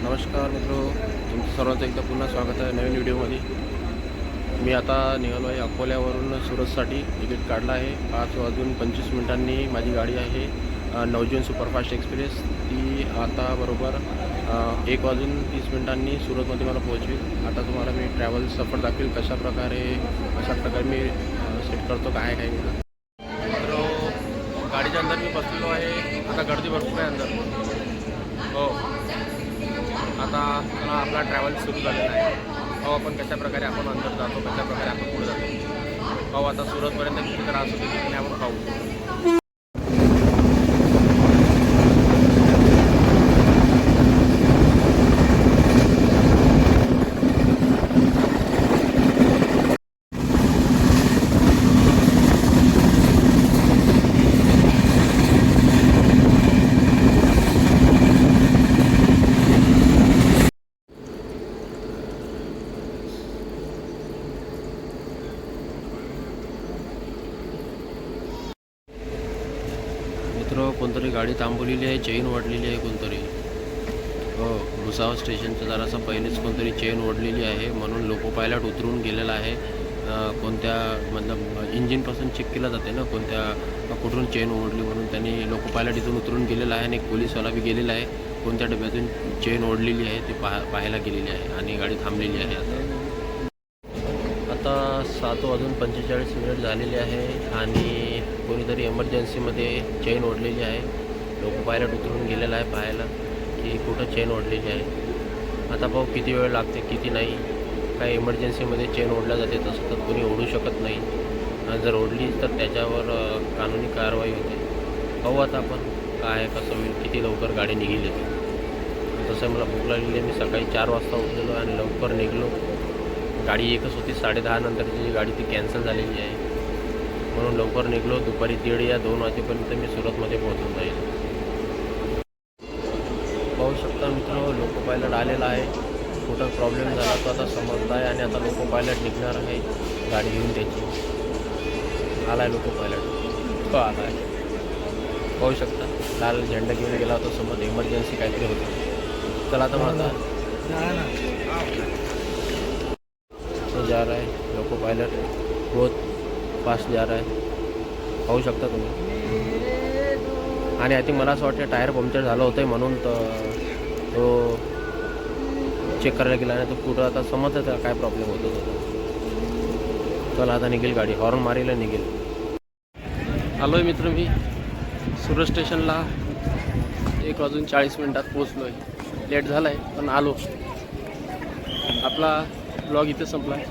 नमस्कार मित्रो, तुमचं सर्वांचं एकदा पुन्हा स्वागत आहे नवीन व्हिडिओमध्ये. मी आता निघालो आहे अकोल्यावरून सुरतसाठी. तिकीट काढलं आहे. 5:25 माझी गाडी आहे नवजीवन सुपरफास्ट एक्सप्रेस. ती आता बरोबर 1:30 सुरतमध्ये मला पोहोचवेल. आता तुम्हाला मी ट्रॅव्हल सफर दाखवेल कशा प्रकारे मी सेट करतो काय मित्रो. गाडीच्या अंदर मी बसलेलो आहे. आता गर्दी भरपूर आहे अंदर. हो, आता आपला ट्रॅव्हल सुरू झालेला आहे. आपण कशाप्रकारे आपण अंदर जातो, कशाप्रकारे आपण पुढे जातो. आता सुरतपर्यंत किती त्रास होते तिथे आपण पाहू. कोणतरी गाडी थांबवलेली आहे, चेन ओढलेली आहे कोणतरी. हो, भुसावळ स्टेशनचं जरासं पहिलेच कोणतरी चेन ओढलेली आहे म्हणून लोको पायलट उतरून गेलेला आहे. कोणत्या मतलब इंजिनपासून चेक केलं जाते ना कुठून चेन ओढली म्हणून. त्यांनी लोको पायलट इथून उतरून गेलेला आहे आणि एक पोलीसवाला बी गेलेला आहे. कोणत्या डब्यातून चेन ओढलेली आहे ते पाहायला गेलेली आहे आणि गाडी थांबलेली आहे. आता 7:45 झालेले आहे आणि कोणीतरी एमर्जन्सीमध्ये चेन ओढलेली आहे. लोको पायलट उतरून गेलेला आहे पाहायला की कुठं चेन ओढलेली आहे. आता पाहू किती वेळ लागते किती नाही. काही एमर्जन्सीमध्ये चेन ओढल्या जाते, तसं तर कोणी ओढू शकत नाही. जर ओढली तर त्याच्यावर कानूनी कारवाई होते. पाहू आता आपण काय कसं होईल, किती लवकर गाडी निघेल येते. तसं मला भूक लागलेली आहे. मी सकाळी 4 वाजता उठलेलो आणि लवकर निघलो. गाडी एकच होती 10:30 नंतरची गाडी ती कॅन्सल झालेली आहे म्हणून लवकर निघलो. दुपारी 1:30 या 2 वाजेपर्यंत मी सुरतमध्ये पोहोचून जाईल. पाहू शकता मित्र, लोको पायलट आलेला आहे. कुठं प्रॉब्लेम झाला तो आता समजला आहे आणि आता लोको पायलट निघणार आहे गाडी घेऊन त्याची. आला आहे लोको पायलट, तो आला आहे. पाहू शकता लाल झेंडा घेऊन गेला होता समोर. इमर्जन्सी काहीतरी होतं. चला आता मला जा रहा है लोको पायलट, बहुत फास्ट जा रहा है. पाहू शकता तुम्ही. आणि आय थिंक मला असं वाटतं टायर पंक्चर झालं होतं म्हणून तो चेक करायला गेला नाही. तो कुठं आता समजतं काय प्रॉब्लेम होतो तो. चला आता निघेल गाडी, हॉर्न मारीला निघेल. आलो आहे मित्र मी सुरत स्टेशनला. 1:40 पोचलो आहे. लेट झाला आहे पण आलो. आपला ब्लॉग इथे संपला आहे.